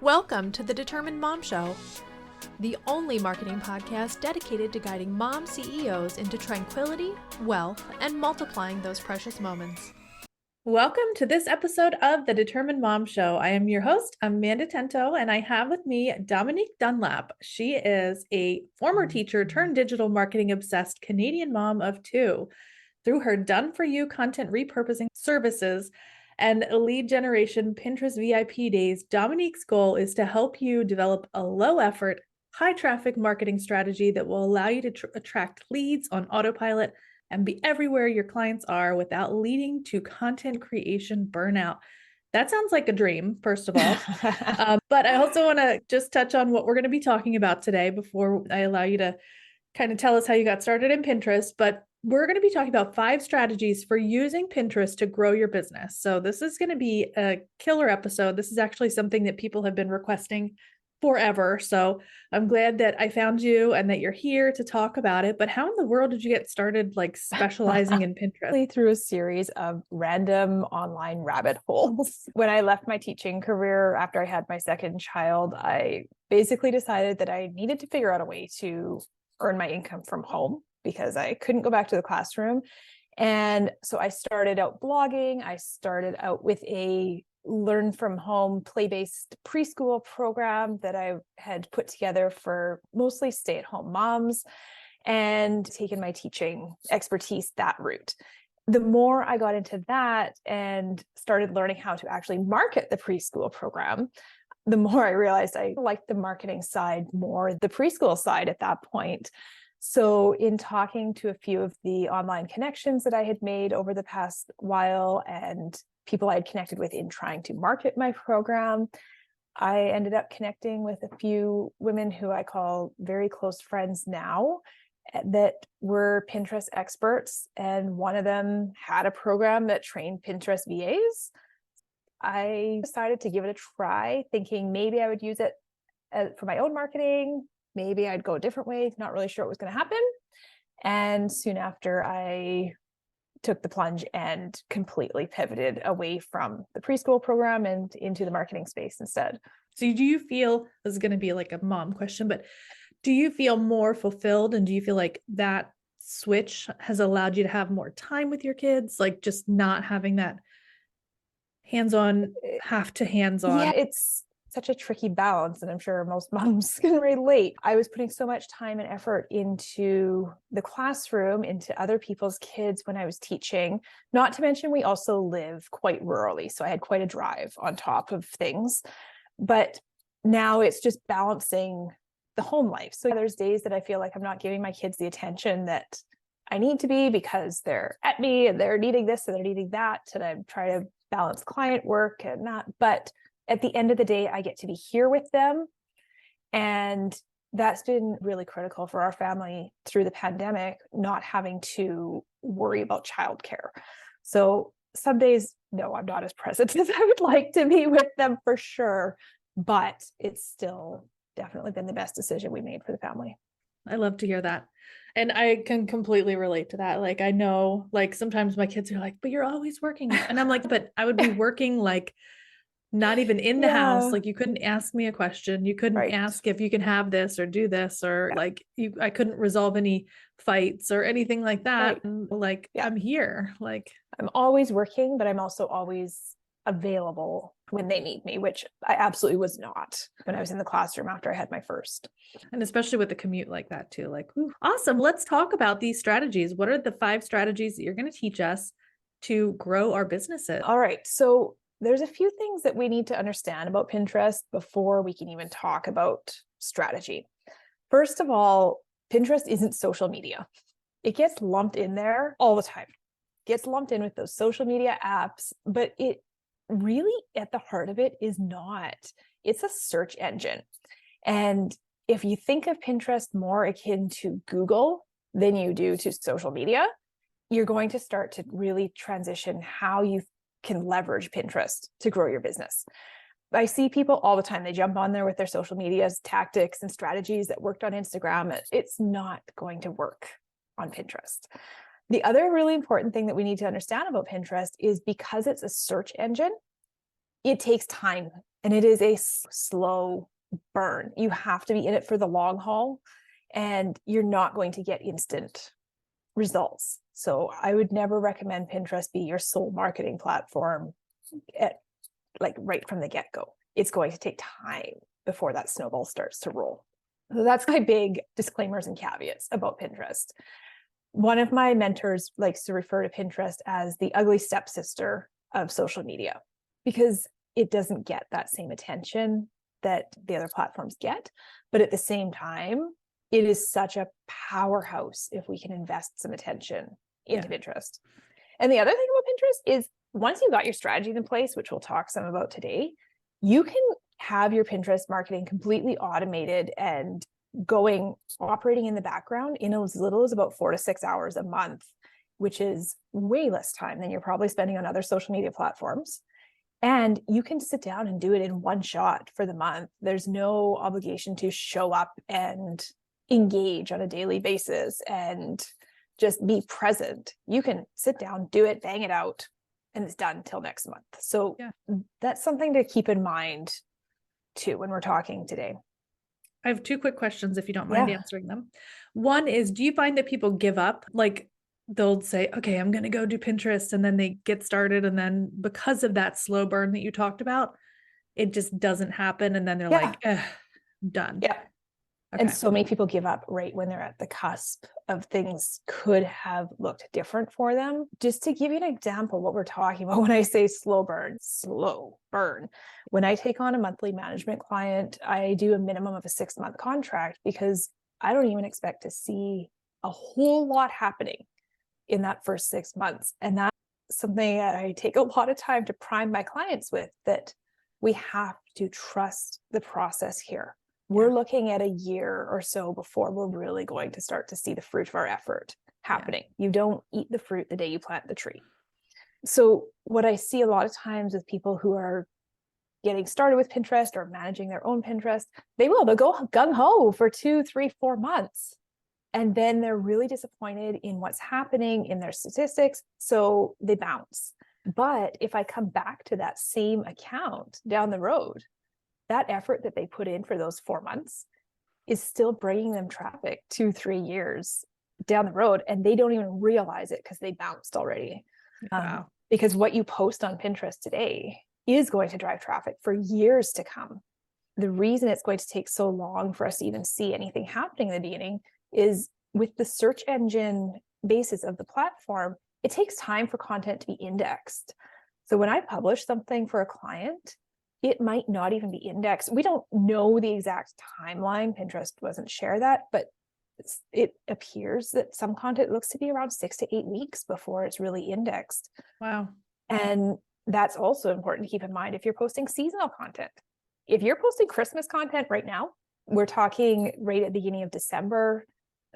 Welcome to the Determined Mom Show, the only marketing podcast dedicated to guiding mom CEOs into tranquility, wealth, and multiplying those precious moments. Welcome to this episode of the Determined Mom Show. I am your host, Amanda Tento, and I have with me Dominique Dunlop. She is a former teacher turned digital marketing obsessed Canadian mom of two. Through her done-for-you content repurposing services and lead generation Pinterest VIP days, Dominique's goal is to help you develop a low-effort, high-traffic marketing strategy that will allow you to attract leads on autopilot and be everywhere your clients are without leading to content creation burnout. That sounds like a dream, first of all. But I also want to just touch on what we're going to be talking about today before I allow you to kind of tell us how you got started in Pinterest. But we're going to be talking about 5 strategies for using Pinterest to grow your business. So this is going to be a killer episode. This is actually something that people have been requesting forever. So I'm glad that I found you and that you're here to talk about it. But how in the world did you get started like specializing in Pinterest? Through a series of random online rabbit holes. When I left my teaching career after I had my second child, I basically decided that I needed to figure out a way to earn my income from home because I couldn't go back to the classroom. And so I started out blogging. I started out with a learn from home play-based preschool program that I had put together for mostly stay-at-home moms and taken my teaching expertise that route. The more I got into that and started learning how to actually market the preschool program, the more I realized I liked the marketing side more, the preschool side at that point. So in talking to a few of the online connections that I had made over the past while and people I had connected with in trying to market my program, I ended up connecting with a few women who I call very close friends now that were Pinterest experts. And one of them had a program that trained Pinterest VAs. I decided to give it a try, thinking maybe I would use it for my own marketing. Maybe I'd go a different way, not really sure what was going to happen. And soon after, I took the plunge and completely pivoted away from the preschool program and into the marketing space instead. So do you feel, this is going to be like a mom question, but do you feel more fulfilled and do you feel like that switch has allowed you to have more time with your kids? Like just not having that hands-on, hands-on. Yeah, it's such a tricky balance, and I'm sure most moms can relate. I was putting so much time and effort into the classroom, into other people's kids when I was teaching, not to mention we also live quite rurally, so I had quite a drive on top of things. But now it's just balancing the home life. So there's days that I feel like I'm not giving my kids the attention that I need to be because they're at me and they're needing this and they're needing that, and I'm trying to balance client work and not, but at the end of the day, I get to be here with them. And that's been really critical for our family through the pandemic, not having to worry about childcare. So some days, no, I'm not as present as I would like to be with them for sure, but it's still definitely been the best decision we made for the family. I love to hear that. And I can completely relate to that. Like, I know, like, sometimes my kids are like, but you're always working. And I'm like, but I would be working like not even in the house. Like you couldn't ask me a question. You couldn't ask if you can have this or do this, or like I couldn't resolve any fights or anything like that. And like, I'm here. Like I'm always working, but I'm also always available when they need me, which I absolutely was not when I was in the classroom after I had my first. And especially with the commute like that too. Like, ooh, awesome. Let's talk about these strategies. What are the 5 strategies that you're going to teach us to grow our businesses? All right. So there's a few things that we need to understand about Pinterest before we can even talk about strategy. First of all, Pinterest isn't social media. It gets lumped in there all the time. It gets lumped in with those social media apps, but it really at the heart of it is not. It's a search engine. And if you think of Pinterest more akin to Google than you do to social media, you're going to start to really transition how you can leverage Pinterest to grow your business. I see people all the time. They jump on there with their social media tactics and strategies that worked on Instagram. It's not going to work on Pinterest. The other really important thing that we need to understand about Pinterest is because it's a search engine, it takes time And it is a slow burn. You have to be in it for the long haul, and you're not going to get instant results. So I would never recommend Pinterest be your sole marketing platform right from the get-go. It's going to take time before that snowball starts to roll. So that's my big disclaimers and caveats about Pinterest. One of my mentors likes to refer to Pinterest as the ugly stepsister of social media, because it doesn't get that same attention that the other platforms get. But at the same time, it is such a powerhouse if we can invest some attention into Pinterest. And the other thing about Pinterest is once you've got your strategy in place, which we'll talk some about today, you can have your Pinterest marketing completely automated and operating in the background in as little as about 4 to 6 hours a month, which is way less time than you're probably spending on other social media platforms. And you can sit down and do it in one shot for the month. There's no obligation to show up and engage on a daily basis and just be present. You can sit down, do it, bang it out, and it's done till next month. So that's something to keep in mind too when we're talking today. I have 2 quick questions if you don't mind answering them. One is, do you find that people give up? Like they'll say, okay, I'm going to go do Pinterest, and then they get started. And then because of that slow burn that you talked about, it just doesn't happen. And then they're like, done. Yeah. Okay. And so many people give up right when they're at the cusp of things could have looked different for them. Just to give you an example, what we're talking about when I say slow burn. When I take on a monthly management client, I do a minimum of a 6-month contract because I don't even expect to see a whole lot happening in that first 6 months. And that's something that I take a lot of time to prime my clients with, that we have to trust the process here. We're looking at a year or so before we're really going to start to see the fruit of our effort happening. You don't eat the fruit the day you plant the tree. So what I see a lot of times with people who are getting started with Pinterest or managing their own Pinterest, they'll go gung-ho for 2, 3, 4 months. And then they're really disappointed in what's happening in their statistics. So they bounce. But if I come back to that same account down the road, that effort that they put in for those 4 months is still bringing them traffic 2, 3 years down the road. And they don't even realize it because they bounced already. Wow. Because what you post on Pinterest today is going to drive traffic for years to come. The reason it's going to take so long for us to even see anything happening in the beginning is with the search engine basis of the platform, it takes time for content to be indexed. So when I publish something for a client, it might not even be indexed. We don't know the exact timeline. Pinterest doesn't share that, but it appears that some content looks to be around 6 to 8 weeks before it's really indexed. Wow. And that's also important to keep in mind if you're posting seasonal content. If you're posting Christmas content right now, we're talking right at the beginning of December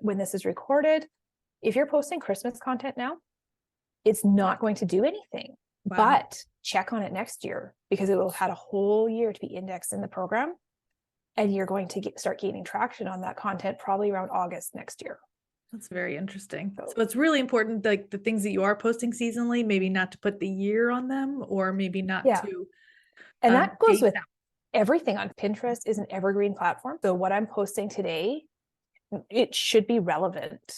when this is recorded. If you're posting Christmas content now, it's not going to do anything. Wow. But check on it next year because it will have had a whole year to be indexed in the program. And you're going to start gaining traction on that content probably around August next year. That's very interesting. So it's really important, like the things that you are posting seasonally, maybe not to put the year on them, or maybe not to. And that goes with everything on Pinterest is an evergreen platform. So what I'm posting today, it should be relevant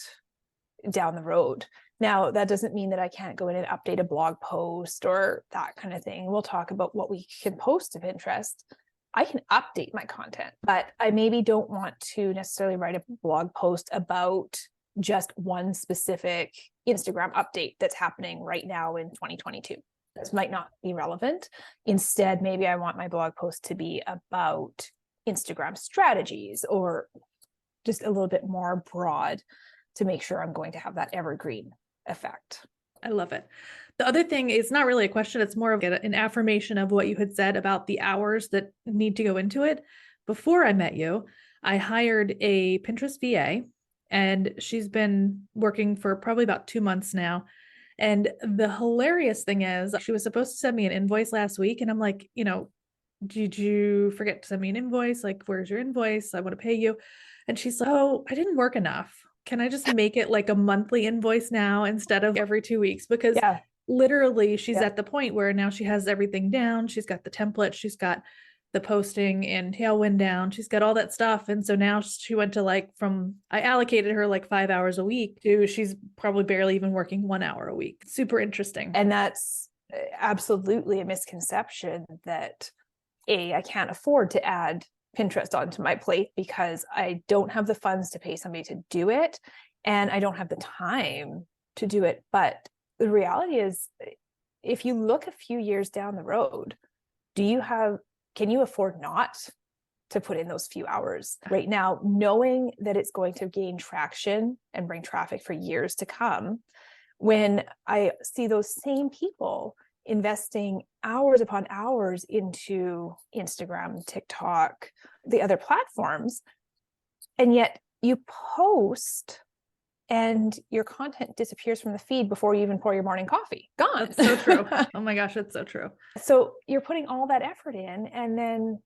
down the road. Now, that doesn't mean that I can't go in and update a blog post or that kind of thing. We'll talk about what we can post to Pinterest. I can update my content, but I maybe don't want to necessarily write a blog post about just one specific Instagram update that's happening right now in 2022. This might not be relevant. Instead, maybe I want my blog post to be about Instagram strategies or just a little bit more broad to make sure I'm going to have that evergreen effect. I love it. The other thing is not really a question. It's more of an affirmation of what you had said about the hours that need to go into it. Before I met you, I hired a Pinterest VA, and she's been working for probably about 2 months now. And the hilarious thing is she was supposed to send me an invoice last week. And I'm like, did you forget to send me an invoice? Like, where's your invoice? I want to pay you. And she's like, oh, I didn't work enough. Can I just make it like a monthly invoice now instead of every 2 weeks? Because literally she's at the point where now she has everything down. She's got the template. She's got the posting and tailwind down. She's got all that stuff. And so now she went to I allocated her 5 hours a week to she's probably barely even working 1 hour a week. Super interesting. And that's absolutely a misconception that I can't afford to add Pinterest onto my plate because I don't have the funds to pay somebody to do it. And I don't have the time to do it. But the reality is, if you look a few years down the road, can you afford not to put in those few hours right now, knowing that it's going to gain traction and bring traffic for years to come? When I see those same people investing hours upon hours into Instagram, TikTok, the other platforms, and yet you post and your content disappears from the feed before you even pour your morning coffee. Gone. That's so true. Oh my gosh, that's so true. So you're putting all that effort in, and then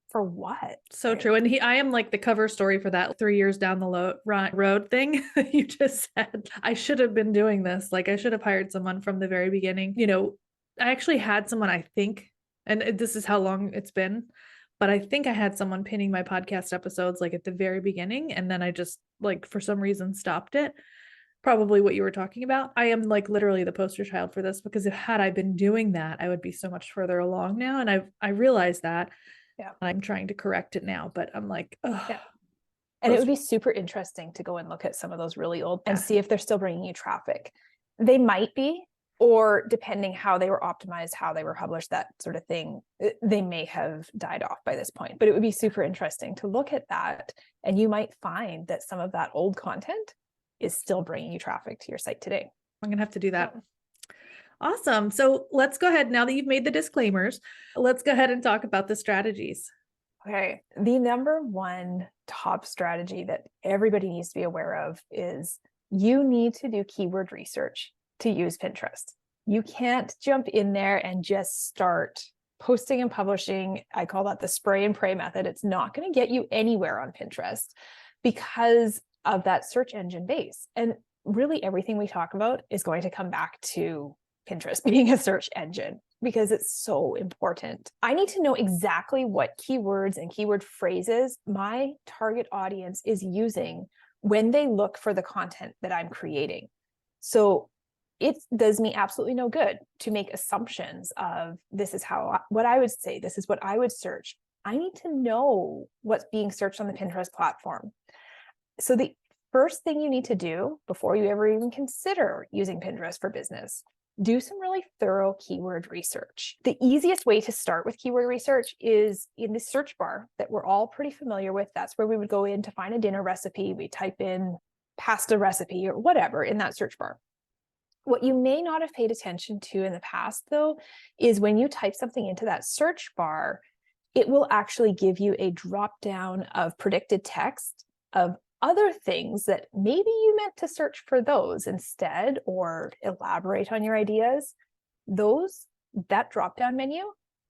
for what? So true. And I am the cover story for that 3 years down the road thing that you just said. I should have been doing this. I should have hired someone from the very beginning. I actually had someone, I think, and this is how long it's been, but I think I had someone pinning my podcast episodes at the very beginning. And then I just for some reason stopped it. Probably what you were talking about. I am literally the poster child for this, because had I been doing that, I would be so much further along now. And I realized that. Yeah. I'm trying to correct it now, but I'm oh. Yeah. And it would be super interesting to go and look at some of those really old and see if they're still bringing you traffic. They might be, or depending how they were optimized, how they were published, that sort of thing, they may have died off by this point. But it would be super interesting to look at that. And you might find that some of that old content is still bringing you traffic to your site today. I'm going to have to do that. Awesome. So let's go ahead. Now that you've made the disclaimers, let's go ahead and talk about the strategies. Okay. The number one top strategy that everybody needs to be aware of is you need to do keyword research to use Pinterest. You can't jump in there and just start posting and publishing. I call that the spray and pray method. It's not going to get you anywhere on Pinterest because of that search engine base. And really everything we talk about is going to come back to Pinterest being a search engine because it's so important. I need to know exactly what keywords and keyword phrases my target audience is using when they look for the content that I'm creating. So it does me absolutely no good to make assumptions of this is what I would say, this is what I would search. I need to know what's being searched on the Pinterest platform. So the first thing you need to do before you ever even consider using Pinterest for business, do some really thorough keyword research. The easiest way to start with keyword research is in the search bar that we're all pretty familiar with. That's where we would go in to find a dinner recipe. We type in pasta recipe or whatever in that search bar. What you may not have paid attention to in the past, though, is when you type something into that search bar, it will actually give you a drop down of predicted text of other things that maybe you meant to search for those instead or elaborate on your ideas. That drop down menu,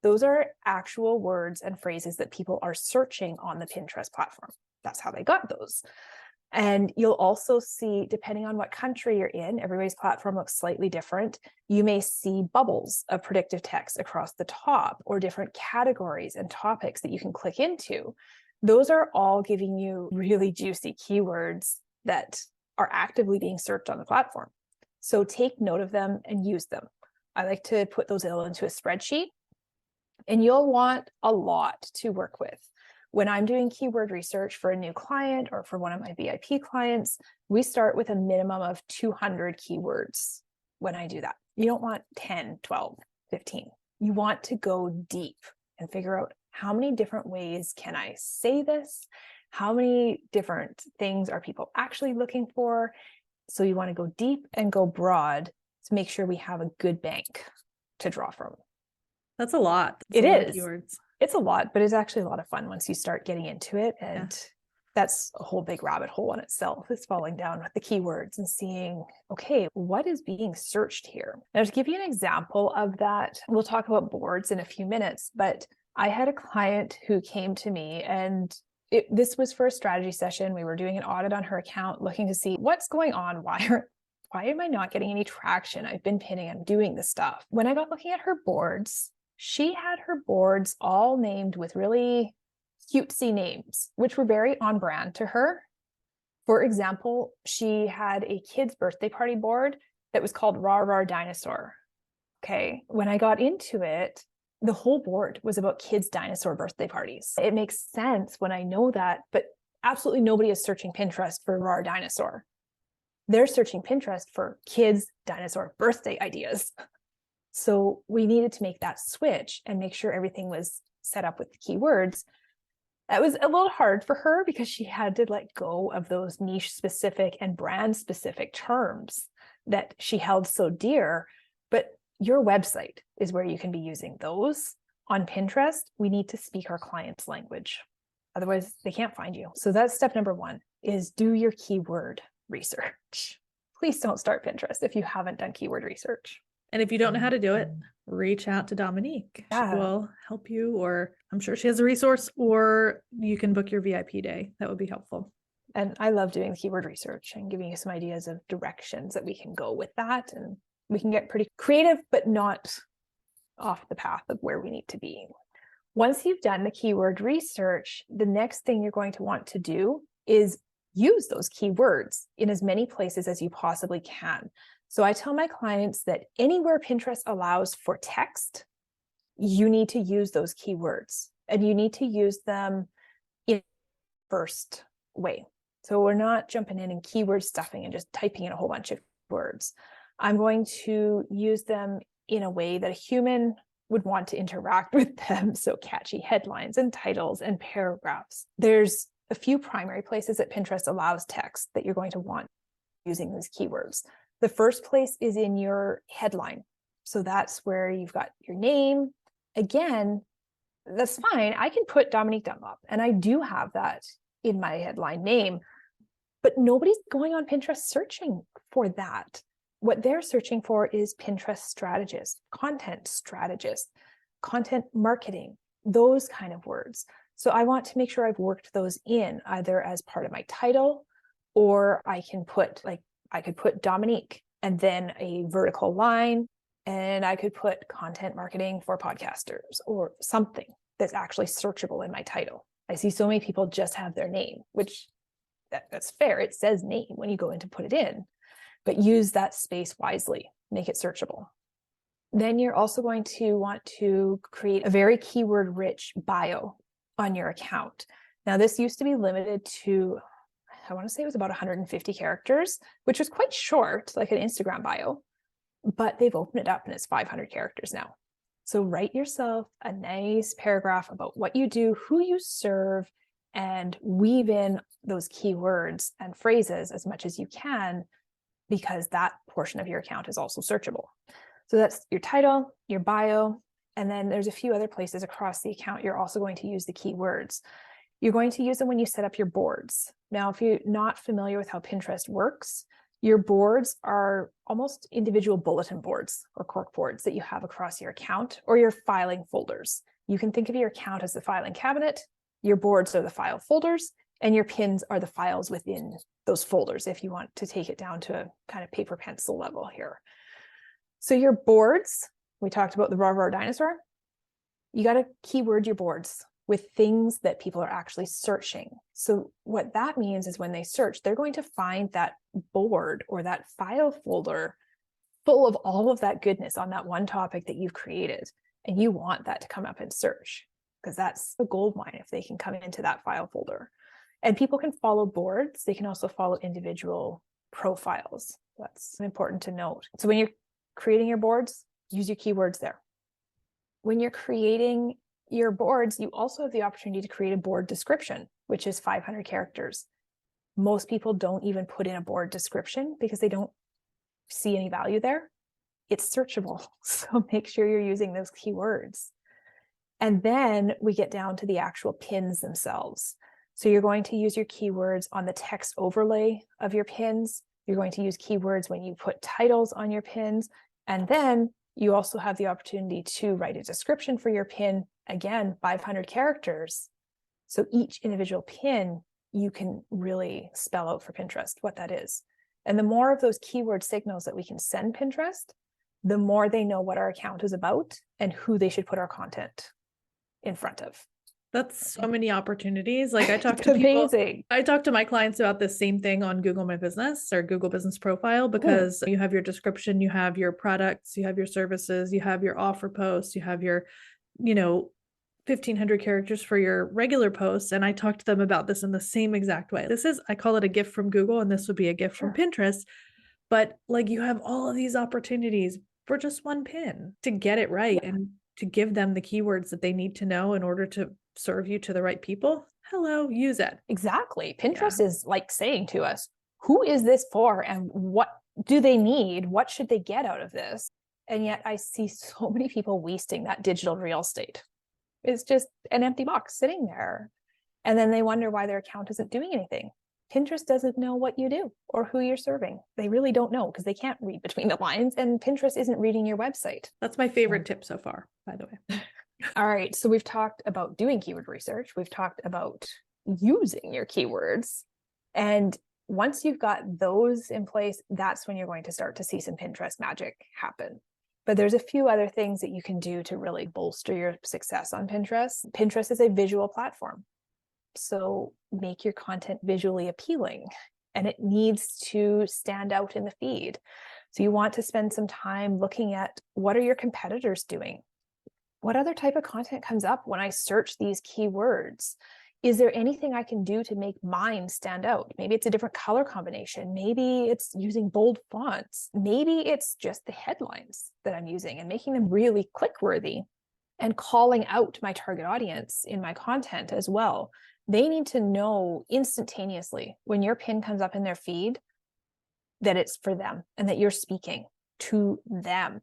those are actual words and phrases that people are searching on the Pinterest platform. That's how they got those. And you'll also see, depending on what country you're in, everybody's platform looks slightly different. You may see bubbles of predictive text across the top or different categories and topics that you can click into. Those are all giving you really juicy keywords that are actively being searched on the platform. So take note of them and use them. I like to put those all into a spreadsheet, and you'll want a lot to work with. When I'm doing keyword research for a new client or for one of my VIP clients, we start with a minimum of 200 keywords when I do that. You don't want 10, 12, 15. You want to go deep and figure out how many different ways can I say this? How many different things are people actually looking for? So you want to go deep and go broad to make sure we have a good bank to draw from. That's a lot. It is. Keywords. It's a lot, but it's actually a lot of fun once you start getting into it. And that's a whole big rabbit hole in itself, is falling down with the keywords and seeing, okay, what is being searched here? Now, to give you an example of that, we'll talk about boards in a few minutes, but I had a client who came to me and this was for a strategy session. We were doing an audit on her account, looking to see what's going on. Why am I not getting any traction? I've been pinning, I'm doing this stuff. When I got looking at her boards, she had her boards all named with really cutesy names, which were very on brand to her. For example, she had a kid's birthday party board that was called Rar Rar Dinosaur. Okay, when I got into it, the whole board was about kids' dinosaur birthday parties. It makes sense when I know that, but absolutely nobody is searching Pinterest for Rar Dinosaur. They're searching Pinterest for kids' dinosaur birthday ideas. So we needed to make that switch and make sure everything was set up with the keywords. That was a little hard for her because she had to let go of those niche specific and brand specific terms that she held so dear. But your website is where you can be using those. On Pinterest, we need to speak our clients' language. Otherwise, they can't find you. So that's step number one, is do your keyword research. Please don't start Pinterest if you haven't done keyword research. And if you don't know how to do it, reach out to Dominique. Yeah. She will help you, or I'm sure she has a resource, or you can book your VIP day. That would be helpful. And I love doing keyword research and giving you some ideas of directions that we can go with that. And we can get pretty creative, but not off the path of where we need to be. Once you've done the keyword research, the next thing you're going to want to do is use those keywords in as many places as you possibly can. So I tell my clients that anywhere Pinterest allows for text, you need to use those keywords, and you need to use them in the first way. So we're not jumping in and keyword stuffing and just typing in a whole bunch of words. I'm going to use them in a way that a human would want to interact with them. So catchy headlines and titles and paragraphs. There's a few primary places that Pinterest allows text that you're going to want using these keywords. The first place is in your headline. So that's where you've got your name. Again, that's fine. I can put Dominique Dunlop, and I do have that in my headline name, but nobody's going on Pinterest searching for that. What they're searching for is Pinterest strategist, content marketing, those kind of words. So I want to make sure I've worked those in either as part of my title, or I could put Dominique and then a vertical line, and I could put content marketing for podcasters or something that's actually searchable in my title. I see so many people just have their name, which that's fair. It says name when you go in to put it in, but use that space wisely, make it searchable. Then you're also going to want to create a very keyword rich bio on your account. Now, this used to be limited to, I want to say it was about 150 characters, which was quite short, like an Instagram bio, but they've opened it up and it's 500 characters now. So write yourself a nice paragraph about what you do, who you serve, and weave in those keywords and phrases as much as you can, because that portion of your account is also searchable. So that's your title, your bio, and then there's a few other places across the account you're also going to use the keywords. You're going to use them when you set up your boards. Now, if you're not familiar with how Pinterest works, your boards are almost individual bulletin boards or cork boards that you have across your account, or your filing folders. You can think of your account as the filing cabinet, your boards are the file folders, and your pins are the files within those folders, if you want to take it down to a kind of paper pencil level here. So your boards, we talked about the Rar Rar Dinosaur. You got to keyword your boards with things that people are actually searching. So what that means is when they search, they're going to find that board or that file folder full of all of that goodness on that one topic that you've created. And you want that to come up in search, because that's a gold mine if they can come into that file folder. And people can follow boards. They can also follow individual profiles. That's important to note. So when you're creating your boards, use your keywords there. When you're creating your boards, you also have the opportunity to create a board description, which is 500 characters. Most people don't even put in a board description because they don't see any value there. It's searchable. So make sure you're using those keywords. And then we get down to the actual pins themselves. So you're going to use your keywords on the text overlay of your pins. You're going to use keywords when you put titles on your pins. And then you also have the opportunity to write a description for your pin. Again, 500 characters. So each individual pin, you can really spell out for Pinterest what that is. And the more of those keyword signals that we can send Pinterest, the more they know what our account is about and who they should put our content in front of. That's so many opportunities. Like I talk It's to people, amazing. I talk to my clients about the same thing on Google My Business or Google Business Profile, because you have your description, you have your products, you have your services, you have your offer posts, you have your, 1,500 characters for your regular posts. And I talk to them about this in the same exact way. I call it a gift from Google, and this would be a gift from Pinterest. But like you have all of these opportunities for just one pin to get it right and to give them the keywords that they need to know in order to serve you to the right people. Hello, use it. Exactly. Pinterest is like saying to us, who is this for and what do they need? What should they get out of this? And yet I see so many people wasting that digital real estate. It's just an empty box sitting there. And then they wonder why their account isn't doing anything. Pinterest doesn't know what you do or who you're serving. They really don't know because they can't read between the lines, and Pinterest isn't reading your website. That's my favorite tip so far, by the way. All right. So we've talked about doing keyword research. We've talked about using your keywords. And once you've got those in place, that's when you're going to start to see some Pinterest magic happen. But there's a few other things that you can do to really bolster your success on Pinterest. Pinterest is a visual platform. So make your content visually appealing, and it needs to stand out in the feed. So you want to spend some time looking at what are your competitors doing? What other type of content comes up when I search these keywords? Is there anything I can do to make mine stand out? Maybe it's a different color combination. Maybe it's using bold fonts. Maybe it's just the headlines that I'm using and making them really click-worthy and calling out my target audience in my content as well. They need to know instantaneously when your pin comes up in their feed that it's for them and that you're speaking to them.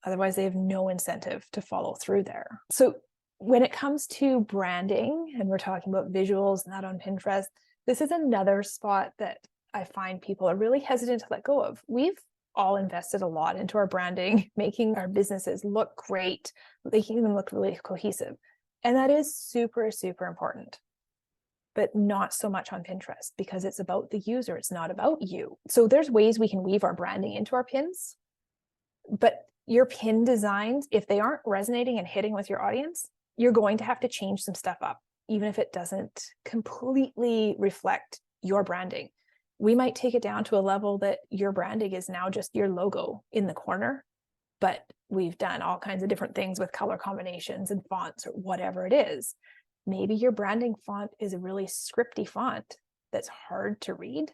Otherwise, they have no incentive to follow through there. So when it comes to branding, and we're talking about visuals and that on Pinterest, this is another spot that I find people are really hesitant to let go of. We've all invested a lot into our branding, making our businesses look great, making them look really cohesive. And that is super, super important. But not so much on Pinterest because it's about the user. It's not about you. So there's ways we can weave our branding into our pins, but your pin designs, if they aren't resonating and hitting with your audience, you're going to have to change some stuff up, even if it doesn't completely reflect your branding. We might take it down to a level that your branding is now just your logo in the corner, but we've done all kinds of different things with color combinations and fonts or whatever it is. Maybe your branding font is a really scripty font that's hard to read.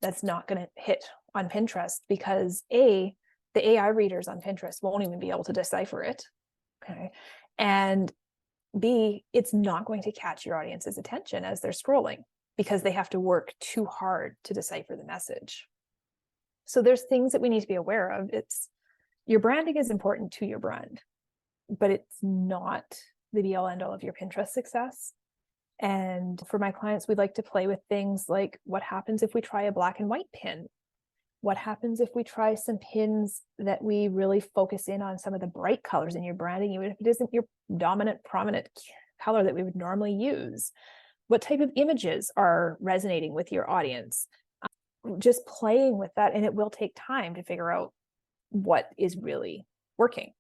That's not going to hit on Pinterest because the AI readers on Pinterest won't even be able to decipher it. Okay. And B, it's not going to catch your audience's attention as they're scrolling because they have to work too hard to decipher the message. So there's things that we need to be aware of. Your branding is important to your brand, but it's not the be all end all of your Pinterest success. And for my clients, we like to play with things like what happens if we try a black and white pin? What happens if we try some pins that we really focus in on some of the bright colors in your branding, even if it isn't your dominant, prominent color that we would normally use? What type of images are resonating with your audience? Just playing with that, and it will take time to figure out what is really working.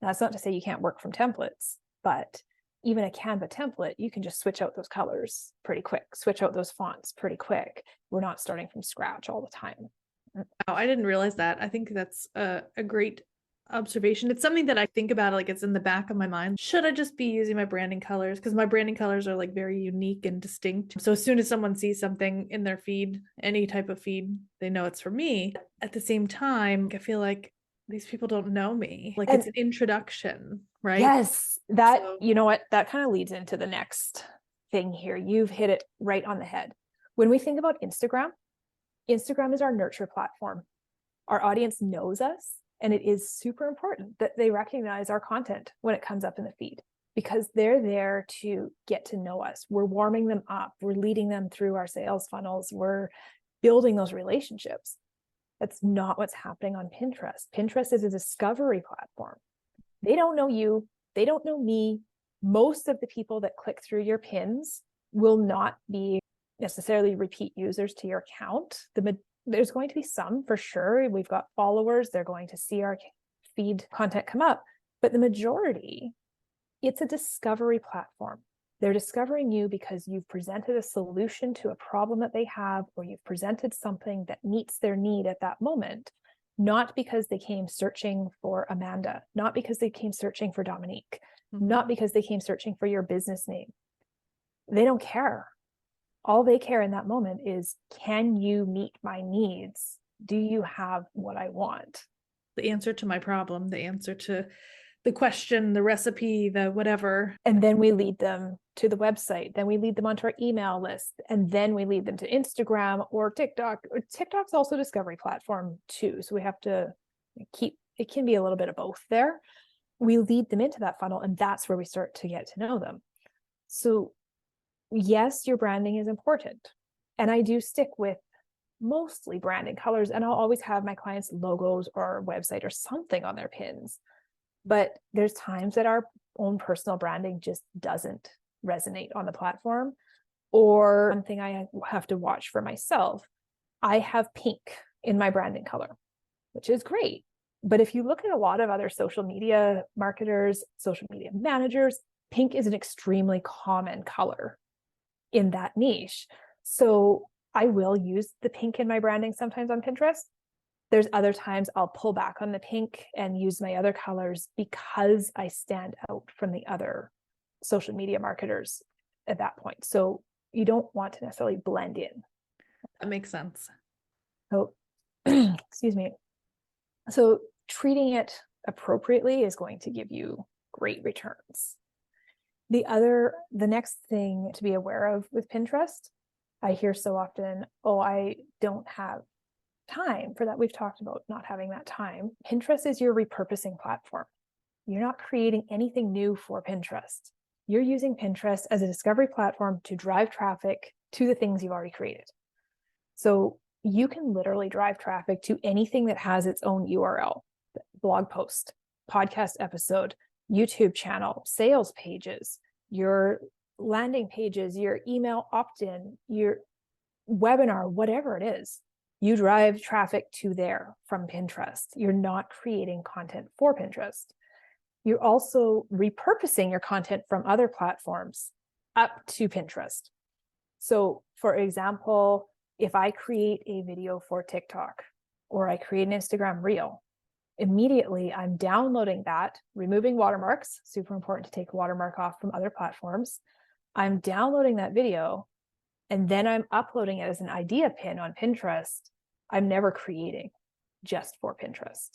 Now, that's not to say you can't work from templates, but even a Canva template, you can just switch out those colors pretty quick, switch out those fonts pretty quick. We're not starting from scratch all the time. Oh, I didn't realize that. I think that's a great observation. It's something that I think about, like it's in the back of my mind. Should I just be using my branding colors? Because my branding colors are like very unique and distinct. So as soon as someone sees something in their feed, any type of feed, they know it's for me. At the same time, I feel like these people don't know me. Like it's an introduction, right? Yes, you know what, that kind of leads into the next thing here. You've hit it right on the head. When we think about Instagram is our nurture platform. Our audience knows us, and it is super important that they recognize our content when it comes up in the feed because they're there to get to know us. We're warming them up. We're leading them through our sales funnels. We're building those relationships. That's not what's happening on Pinterest. Pinterest is a discovery platform. They don't know you. They don't know me. Most of the people that click through your pins will not be necessarily repeat users to your account. There's going to be some for sure. We've got followers. They're going to see our feed content come up, but the majority, it's a discovery platform. They're discovering you because you've presented a solution to a problem that they have, or you've presented something that meets their need at that moment, not because they came searching for Amanda, not because they came searching for Dominique, not because they came searching for your business name. They don't care. All they care in that moment is, can you meet my needs? Do you have what I want? The answer to my problem, the answer to the question, the recipe, the whatever. And then we lead them to the website. Then we lead them onto our email list. And then we lead them to Instagram or TikTok. TikTok's also a discovery platform too. So we have to it can be a little bit of both there. We lead them into that funnel, and that's where we start to get to know them. So yes, your branding is important. And I do stick with mostly branding colors, and I'll always have my clients' logos or website or something on their pins. But there's times that our own personal branding just doesn't resonate on the platform. Or something I have to watch for myself, I have pink in my branding color, which is great. But if you look at a lot of other social media marketers, social media managers, pink is an extremely common color in that niche. So I will use the pink in my branding sometimes on Pinterest. There's other times I'll pull back on the pink and use my other colors because I stand out from the other social media marketers at that point. So you don't want to necessarily blend in. That makes sense. So, excuse me. So treating it appropriately is going to give you great returns. The next thing to be aware of with Pinterest, I hear so often, oh, I don't have time for that. We've talked about not having that time. Pinterest is your repurposing platform. You're not creating anything new for Pinterest. You're using Pinterest as a discovery platform to drive traffic to the things you've already created. So you can literally drive traffic to anything that has its own URL, blog post, podcast episode, YouTube channel, sales pages, your landing pages, your email opt-in, your webinar, whatever it is. You drive traffic to there from Pinterest. You're not creating content for Pinterest. You're also repurposing your content from other platforms up to Pinterest. So for example, if I create a video for TikTok or I create an Instagram reel, immediately I'm downloading that, removing watermarks, super important to take a watermark off from other platforms. I'm downloading that video and then I'm uploading it as an idea pin on Pinterest. I'm never creating just for Pinterest.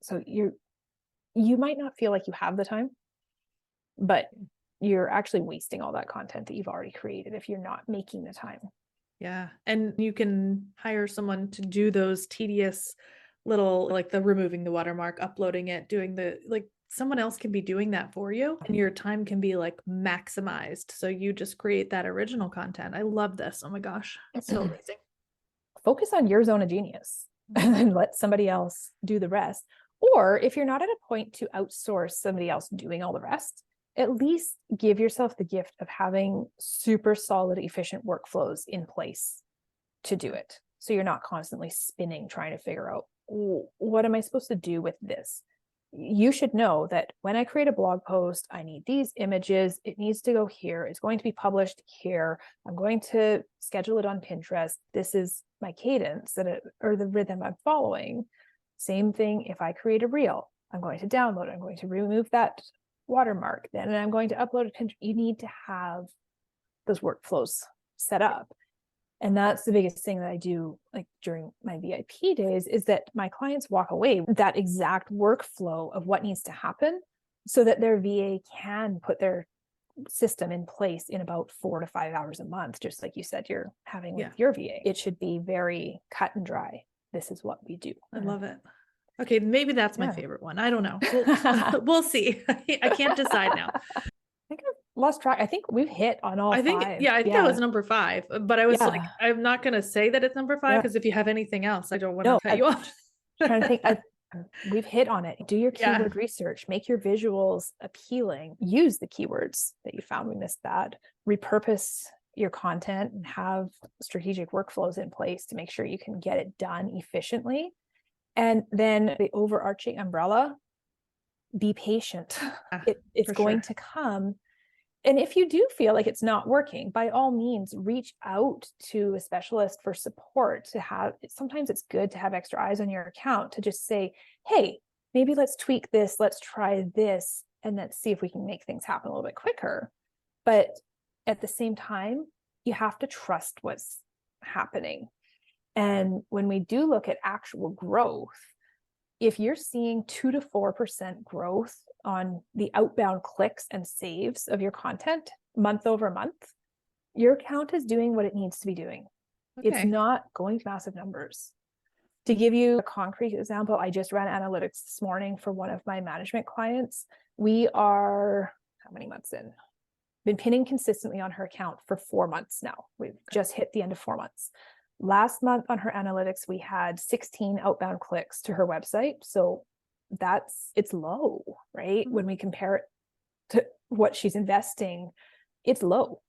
So you might not feel like you have the time, but you're actually wasting all that content that you've already created if you're not making the time. Yeah. And you can hire someone to do those tedious little, like the removing the watermark, uploading it, doing someone else can be doing that for you and your time can be like maximized. So you just create that original content. I love this. Oh my gosh. It's so amazing. Focus on your zone of genius and then let somebody else do the rest. Or if you're not at a point to outsource somebody else doing all the rest, at least give yourself the gift of having super solid, efficient workflows in place to do it. So you're not constantly spinning, trying to figure out, what am I supposed to do with this? You should know that when I create a blog post, I need these images. It needs to go here. It's going to be published here. I'm going to schedule it on Pinterest. This is my cadence or the rhythm I'm following. Same thing if I create a reel. I'm going to download it. I'm going to remove that watermark. Then I'm going to upload it to Pinterest. You need to have those workflows set up. And that's the biggest thing that I do, like during my VIP days, is that my clients walk away with that exact workflow of what needs to happen so that their VA can put their system in place in about 4 to 5 hours a month, just like you said you're having with your VA. It should be very cut and dry. This is what we do. I love it. Okay, maybe that's my favorite one. I don't know. We'll see. I can't decide now. I think I've lost track. I think we've hit on all five. I think that was number 5, but I was like, I'm not going to say that it's number 5 because if you have anything else, I don't want to cut you off. Trying to think. We've hit on it. Do your keyword research, make your visuals appealing, use the keywords that you found. We missed that. Repurpose your content and have strategic workflows in place to make sure you can get it done efficiently. And then the overarching umbrella, be patient. It's going to come. And if you do feel like it's not working, by all means, reach out to a specialist for support. Sometimes it's good to have extra eyes on your account to just say, hey, maybe let's tweak this, let's try this, and let's see if we can make things happen a little bit quicker. But at the same time, you have to trust what's happening. And when we do look at actual growth, if you're seeing 2 to 4% growth on the outbound clicks and saves of your content month over month, your account is doing what it needs to be doing. Okay. It's not going to massive numbers. To give you a concrete example, I just ran analytics this morning for one of my management clients. We are, how many months in? Been pinning consistently on her account for 4 months now. We've just hit the end of 4 months. Last month on her analytics, we had 16 outbound clicks to her website. So it's low, right? When we compare it to what she's investing, it's low.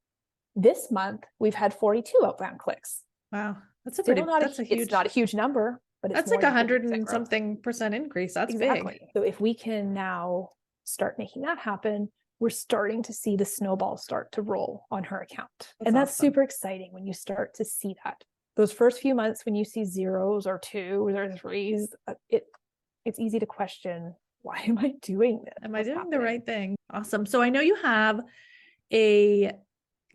This month, we've had 42 outbound clicks. Wow. It's not a huge number, but it's like 100 and something percent increase. That's exactly big. So if we can now start making that happen, we're starting to see the snowball start to roll on her account. That's super exciting when you start to see that. Those first few months when you see zeros or twos or threes, it's easy to question, why am I doing this? Am I doing the right thing? Awesome. So I know you have a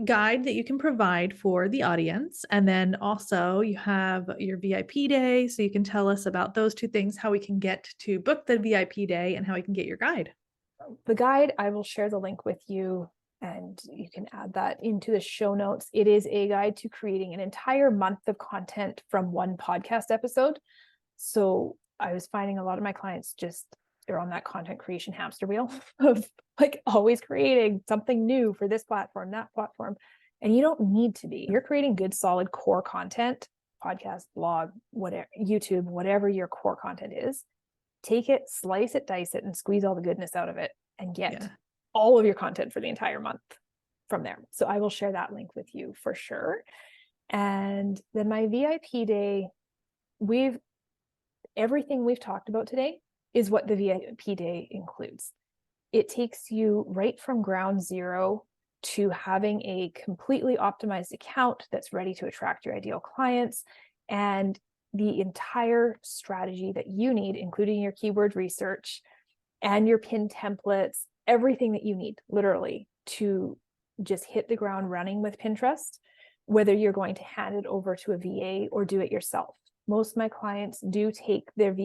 guide that you can provide for the audience. And then also you have your VIP day. So you can tell us about those two things, how we can get to book the VIP day and how we can get your guide. The guide, I will share the link with you and you can add that into the show notes. It is a guide to creating an entire month of content from one podcast episode. So I was finding a lot of my clients they're on that content creation hamster wheel of like always creating something new for this platform, that platform. And you don't need to be. You're creating good, solid core content, podcast, blog, whatever, YouTube, whatever your core content is. Take it, slice it, dice it, and squeeze all the goodness out of it and get all of your content for the entire month from there. So I will share that link with you for sure. And then my VIP day, everything we've talked about today is what the VIP day includes. It takes you right from ground zero to having a completely optimized account that's ready to attract your ideal clients, and the entire strategy that you need, including your keyword research and your pin templates, everything that you need literally to just hit the ground running with Pinterest, whether you're going to hand it over to a VA or do it yourself. Most of my clients do take their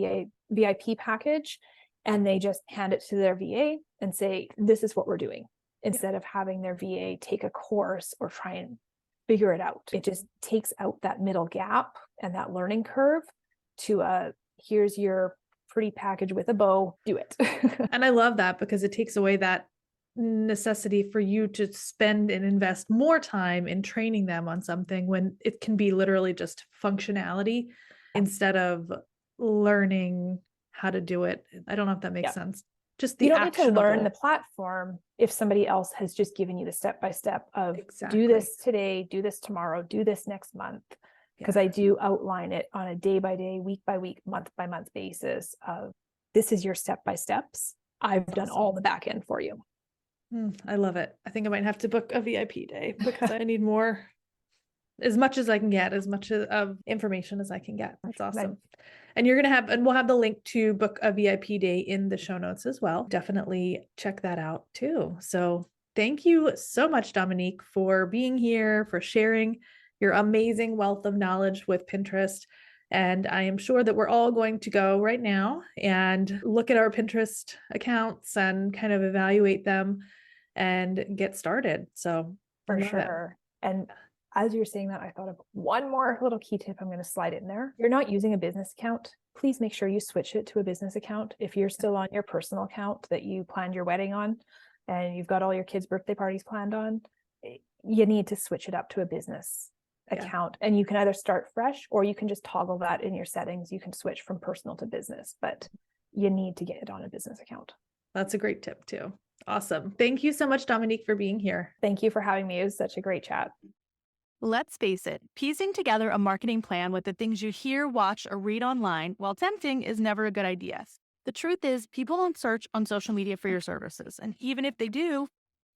VIP package and they just hand it to their VA and say, this is what we're doing, instead of having their VA take a course or try and figure it out. It just takes out that middle gap and that learning curve to here's your pretty package with a bow, do it. And I love that because it takes away that necessity for you to spend and invest more time in training them on something when it can be literally just functionality instead of learning how to do it. I don't know if that makes sense. Just the you don't need to learn the platform if somebody else has just given you the step-by-step of do this today, do this tomorrow, do this next month. Because I do outline it on a day-by-day, week-by-week, month-by-month basis of this is your step-by-steps. I've done all the back end for you. I love it. I think I might have to book a VIP day because I need more, as much as I can get, as much of information as I can get. That's awesome. And we'll have the link to book a VIP day in the show notes as well. Definitely check that out too. So thank you so much, Dominique, for being here, for sharing your amazing wealth of knowledge with Pinterest. And I am sure that we're all going to go right now and look at our Pinterest accounts and kind of evaluate them and get started. So for sure. And as you're saying that, I thought of one more little key tip I'm going to slide in there. If you're not using a business account, please make sure you switch it to a business account. If you're still on your personal account that you planned your wedding on and you've got all your kids' birthday parties planned on, you need to switch it up to a business account. And you can either start fresh or you can just toggle that in your settings. You can switch from personal to business, but you need to get it on a business account. That's a great tip too. Awesome. Thank you so much, Dominique, for being here. Thank you for having me. It was such a great chat. Let's face it, piecing together a marketing plan with the things you hear, watch, or read online, while tempting, is never a good idea. The truth is, people don't search on social media for your services, and even if they do,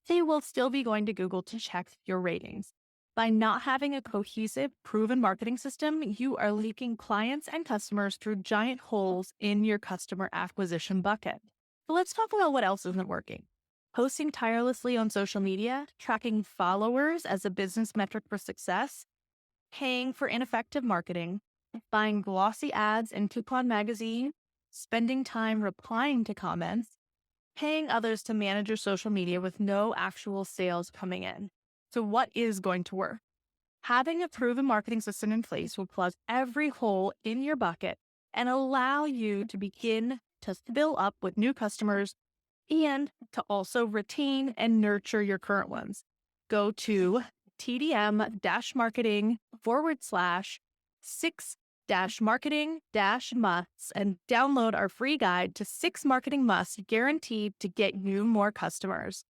they will still be going to Google to check your ratings. By not having a cohesive, proven marketing system, you are leaking clients and customers through giant holes in your customer acquisition bucket. So let's talk about what else isn't working. Posting tirelessly on social media, tracking followers as a business metric for success, paying for ineffective marketing, buying glossy ads in Coupon magazine, spending time replying to comments, paying others to manage your social media with no actual sales coming in. So what is going to work? Having a proven marketing system in place will plug every hole in your bucket and allow you to begin to fill up with new customers and to also retain and nurture your current ones. Go to tdm-marketing/6-marketing-musts and download our free guide to 6 marketing musts guaranteed to get you more customers.